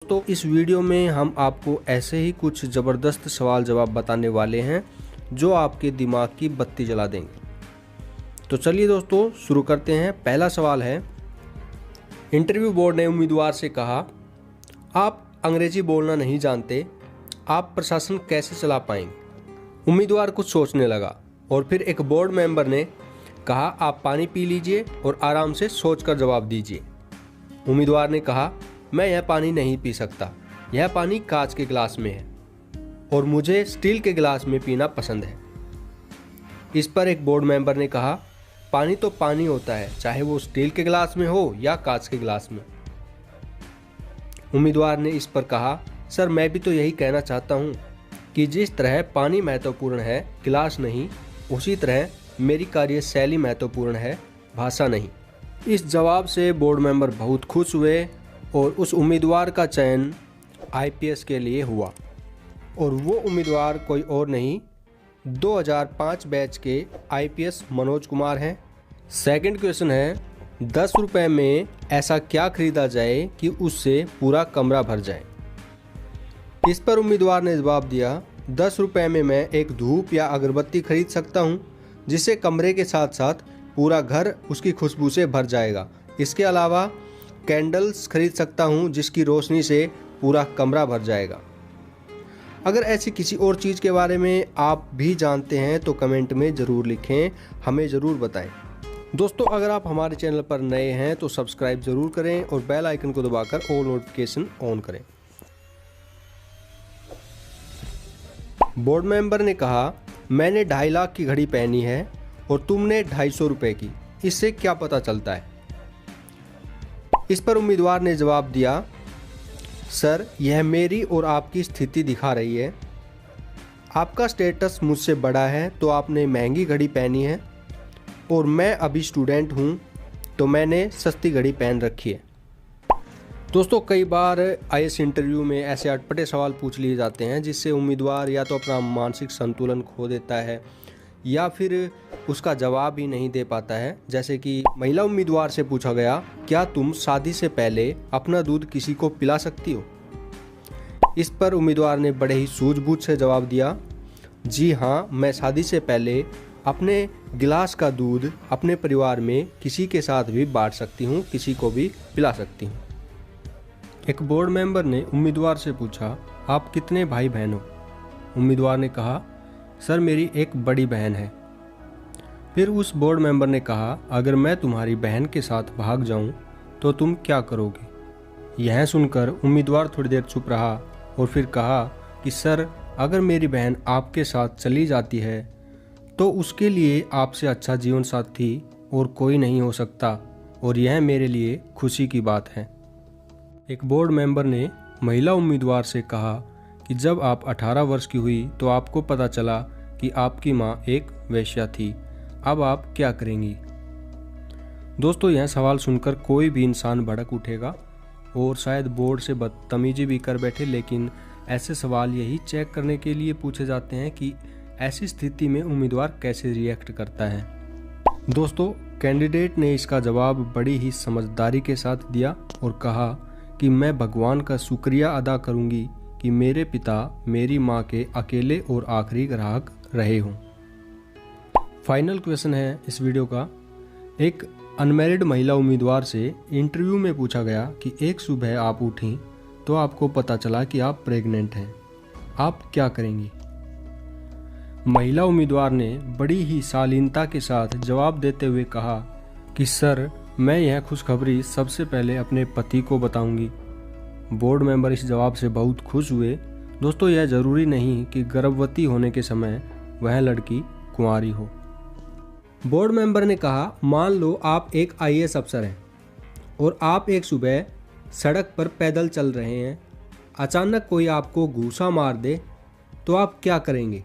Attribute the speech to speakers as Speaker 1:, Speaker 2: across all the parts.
Speaker 1: तो इस वीडियो में हम आपको ऐसे ही कुछ ज़बरदस्त सवाल जवाब बताने वाले हैं जो आपके दिमाग की बत्ती जला देंगे। तो चलिए दोस्तों शुरू करते हैं। पहला सवाल है, इंटरव्यू बोर्ड ने उम्मीदवार से कहा, आप अंग्रेजी बोलना नहीं जानते, आप प्रशासन कैसे चला पाएंगे। उम्मीदवार कुछ सोचने लगा और फिर एक बोर्ड मेंबर ने कहा, आप पानी पी लीजिए और आराम से सोचकर जवाब दीजिए। उम्मीदवार ने कहा, मैं यह पानी नहीं पी सकता, यह पानी कांच के गिलास में है और मुझे स्टील के गिलास में पीना पसंद है। इस पर एक बोर्ड मेंबर ने कहा, पानी तो पानी होता है, चाहे वो स्टील के गिलास में हो या कांच के गिलास में। उम्मीदवार ने इस पर कहा, सर मैं भी तो यही कहना चाहता हूँ कि जिस तरह पानी महत्वपूर्ण है, गिलास नहीं, उसी तरह मेरी कार्यशैली महत्वपूर्ण है, भाषा नहीं। इस जवाब से बोर्ड मेंबर बहुत खुश हुए और उस उम्मीदवार का चयन आईपीएस के लिए हुआ और वो उम्मीदवार कोई और नहीं 2005 बैच के आईपीएस मनोज कुमार हैं। सेकंड क्वेश्चन है, 10 रुपये में ऐसा क्या खरीदा जाए कि उससे पूरा कमरा भर जाए। इस पर उम्मीदवार ने जवाब दिया, 10 रुपये में मैं एक धूप या अगरबत्ती खरीद सकता हूँ जिससे कमरे के साथ साथ पूरा घर उसकी खुशबू से भर जाएगा। इसके अलावा कैंडल्स खरीद सकता हूँ जिसकी रोशनी से पूरा कमरा भर जाएगा। अगर ऐसी किसी और चीज़ के बारे में आप भी जानते हैं तो कमेंट में ज़रूर लिखें, हमें ज़रूर बताएं। दोस्तों अगर आप हमारे चैनल पर नए हैं तो सब्सक्राइब ज़रूर करें और बेल आइकन को दबाकर ऑल नोटिफिकेशन ऑन करें। बोर्ड मेंबर ने कहा, मैंने 2.5 लाख की घड़ी पहनी है और तुमने 250 रुपये की, इससे क्या पता चलता है। इस पर उम्मीदवार ने जवाब दिया, सर यह मेरी और आपकी स्थिति दिखा रही है। आपका स्टेटस मुझसे बड़ा है तो आपने महंगी घड़ी पहनी है और मैं अभी स्टूडेंट हूँ तो मैंने सस्ती घड़ी पहन रखी है। दोस्तों कई बार आईएएस इंटरव्यू में ऐसे अटपटे सवाल पूछ लिए जाते हैं जिससे उम्मीदवार या तो अपना मानसिक संतुलन खो देता है या फिर उसका जवाब ही नहीं दे पाता है। जैसे कि महिला उम्मीदवार से पूछा गया, क्या तुम शादी से पहले अपना दूध किसी को पिला सकती हो। इस पर उम्मीदवार ने बड़े ही सूझबूझ से जवाब दिया, जी हाँ, मैं शादी से पहले अपने गिलास का दूध अपने परिवार में किसी के साथ भी बांट सकती हूँ, किसी को भी पिला सकती हूँ। एक बोर्ड मेंबर ने उम्मीदवार से पूछा, आप कितने भाई बहन हो। उम्मीदवार ने कहा, सर मेरी एक बड़ी बहन है। फिर उस बोर्ड मेंबर ने कहा, अगर मैं तुम्हारी बहन के साथ भाग जाऊं तो तुम क्या करोगे। यह सुनकर उम्मीदवार थोड़ी देर चुप रहा और फिर कहा कि सर अगर मेरी बहन आपके साथ चली जाती है तो उसके लिए आपसे अच्छा जीवन साथी और कोई नहीं हो सकता और यह मेरे लिए खुशी की बात है। एक बोर्ड मेंबर ने महिला उम्मीदवार से कहा कि जब आप 18 वर्ष की हुई तो आपको पता चला कि आपकी मां एक वेश्या थी, अब आप क्या करेंगी। दोस्तों यह सवाल सुनकर कोई भी इंसान भड़क उठेगा और शायद बोर्ड से बदतमीजी भी कर बैठे, लेकिन ऐसे सवाल यही चेक करने के लिए पूछे जाते हैं कि ऐसी स्थिति में उम्मीदवार कैसे रिएक्ट करता है। दोस्तों कैंडिडेट ने इसका जवाब बड़ी ही समझदारी के साथ दिया और कहा कि मैं भगवान का शुक्रिया अदा करूंगी कि मेरे पिता मेरी मां के अकेले और आखिरी ग्राहक रहे हों। फाइनल क्वेश्चन है इस वीडियो का, एक अनमैरिड महिला उम्मीदवार से इंटरव्यू में पूछा गया कि एक सुबह आप उठी तो आपको पता चला कि आप प्रेग्नेंट हैं, आप क्या करेंगी। महिला उम्मीदवार ने बड़ी ही शालीनता के साथ जवाब देते हुए कहा कि सर मैं यह खुशखबरी सबसे पहले अपने पति को बताऊंगी। बोर्ड मेंबर इस जवाब से बहुत खुश हुए। दोस्तों यह जरूरी नहीं कि गर्भवती होने के समय वह लड़की कुंवारी हो। बोर्ड मेंबर ने कहा, मान लो आप एक आईएएस अफसर हैं और आप एक सुबह सड़क पर पैदल चल रहे हैं, अचानक कोई आपको घूंसा मार दे तो आप क्या करेंगे।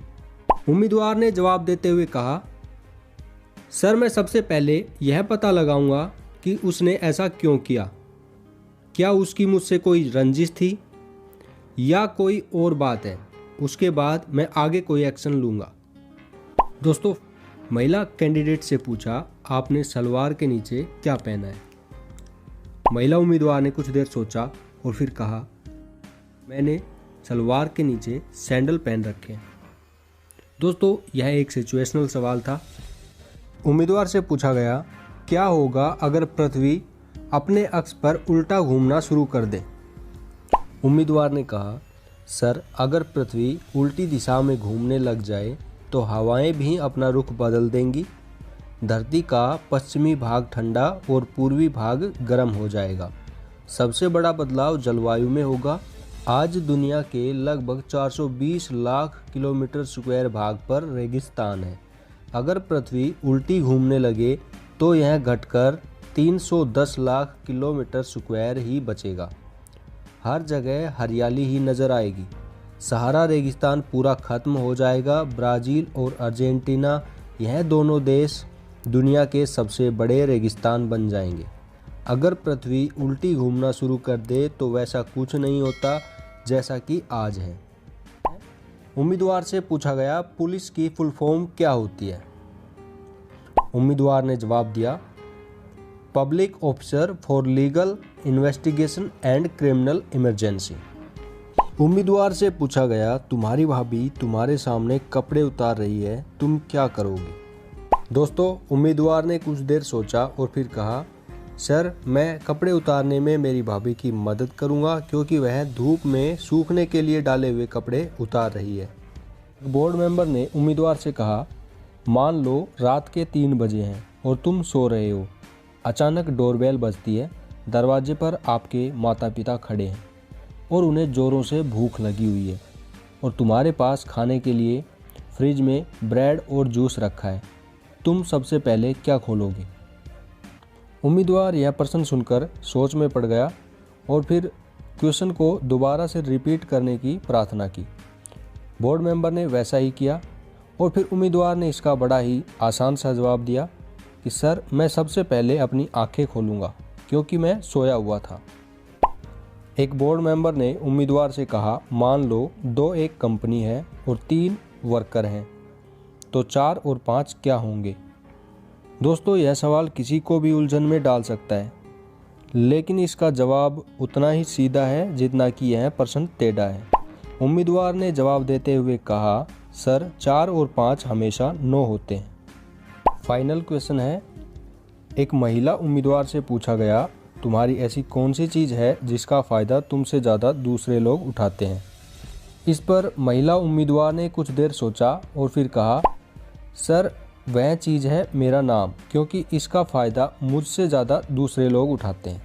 Speaker 1: उम्मीदवार ने जवाब देते हुए कहा, सर मैं सबसे पहले यह पता लगाऊंगा कि उसने ऐसा क्यों किया, क्या उसकी मुझसे कोई रंजिश थी या कोई और बात है, उसके बाद मैं आगे कोई एक्शन लूँगा। दोस्तों महिला कैंडिडेट से पूछा, आपने सलवार के नीचे क्या पहना है। महिला उम्मीदवार ने कुछ देर सोचा और फिर कहा, मैंने सलवार के नीचे सैंडल पहन रखे हैं। दोस्तों, यह एक सिचुएशनल सवाल था। उम्मीदवार से पूछा गया, क्या होगा अगर पृथ्वी अपने अक्ष पर उल्टा घूमना शुरू कर दे। उम्मीदवार ने कहा, सर, अगर पृथ्वी उल्टी दिशा में घूमने लग जाए तो हवाएं भी अपना रुख बदल देंगी। धरती का पश्चिमी भाग ठंडा और पूर्वी भाग गर्म हो जाएगा। सबसे बड़ा बदलाव जलवायु में होगा। आज दुनिया के लगभग 420 लाख किलोमीटर स्क्वायर भाग पर रेगिस्तान है। अगर पृथ्वी उल्टी घूमने लगे तो यह घटकर 310 लाख किलोमीटर स्क्वायर ही बचेगा। हर जगह हरियाली ही नज़र आएगी। सहारा रेगिस्तान पूरा खत्म हो जाएगा। ब्राज़ील और अर्जेंटीना, यह दोनों देश दुनिया के सबसे बड़े रेगिस्तान बन जाएंगे। अगर पृथ्वी उल्टी घूमना शुरू कर दे तो वैसा कुछ नहीं होता जैसा कि आज है। उम्मीदवार से पूछा गया, पुलिस की फुल फॉर्म क्या होती है। उम्मीदवार ने जवाब दिया, public officer for legal investigation and criminal emergency. उम्मीदवार से पूछा गया, तुम्हारी भाभी तुम्हारे सामने कपड़े उतार रही है, तुम क्या करोगे। दोस्तों, उम्मीदवार ने कुछ देर सोचा और फिर कहा, सर, मैं कपड़े उतारने में मेरी भाभी की मदद करूंगा क्योंकि वह धूप में सूखने के लिए डाले हुए कपड़े उतार रही है। बोर्ड मेंबर ने उम्मीदवार से कहा, मान लो रात के 3 बजे हैं और तुम सो रहे हो। अचानक डोरबेल बजती है। दरवाजे पर आपके माता पिता खड़े हैं और उन्हें ज़ोरों से भूख लगी हुई है और तुम्हारे पास खाने के लिए फ्रिज में ब्रेड और जूस रखा है। तुम सबसे पहले क्या खोलोगे। उम्मीदवार यह प्रश्न सुनकर सोच में पड़ गया और फिर क्वेश्चन को दोबारा से रिपीट करने की प्रार्थना की। बोर्ड मेंबर ने वैसा ही किया और फिर उम्मीदवार ने इसका बड़ा ही आसान सा जवाब दिया कि सर, मैं सबसे पहले अपनी आंखें खोलूँगा क्योंकि मैं सोया हुआ था। एक बोर्ड मेंबर ने उम्मीदवार से कहा, मान लो 2 एक कंपनी है और 3 वर्कर हैं, तो 4 और 5 क्या होंगे। दोस्तों, यह सवाल किसी को भी उलझन में डाल सकता है, लेकिन इसका जवाब उतना ही सीधा है जितना कि यह प्रश्न टेढ़ा है। उम्मीदवार ने जवाब देते हुए कहा, सर, 4 और 5 हमेशा 9 होते हैं। फाइनल क्वेश्चन है, एक महिला उम्मीदवार से पूछा गया, तुम्हारी ऐसी कौन सी चीज़ है जिसका फ़ायदा तुमसे ज़्यादा दूसरे लोग उठाते हैं। इस पर महिला उम्मीदवार ने कुछ देर सोचा और फिर कहा, सर, वह चीज़ है मेरा नाम, क्योंकि इसका फ़ायदा मुझसे ज़्यादा दूसरे लोग उठाते हैं।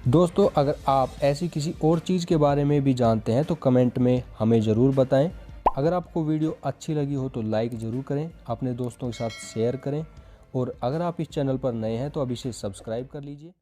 Speaker 1: दोस्तों, अगर आप ऐसी किसी और चीज़ के बारे में भी जानते हैं तो कमेंट में हमें ज़रूर बताएं। अगर आपको वीडियो अच्छी लगी हो तो लाइक ज़रूर करें, अपने दोस्तों के साथ शेयर करें और अगर आप इस चैनल पर नए हैं तो अभी से सब्सक्राइब कर लीजिए।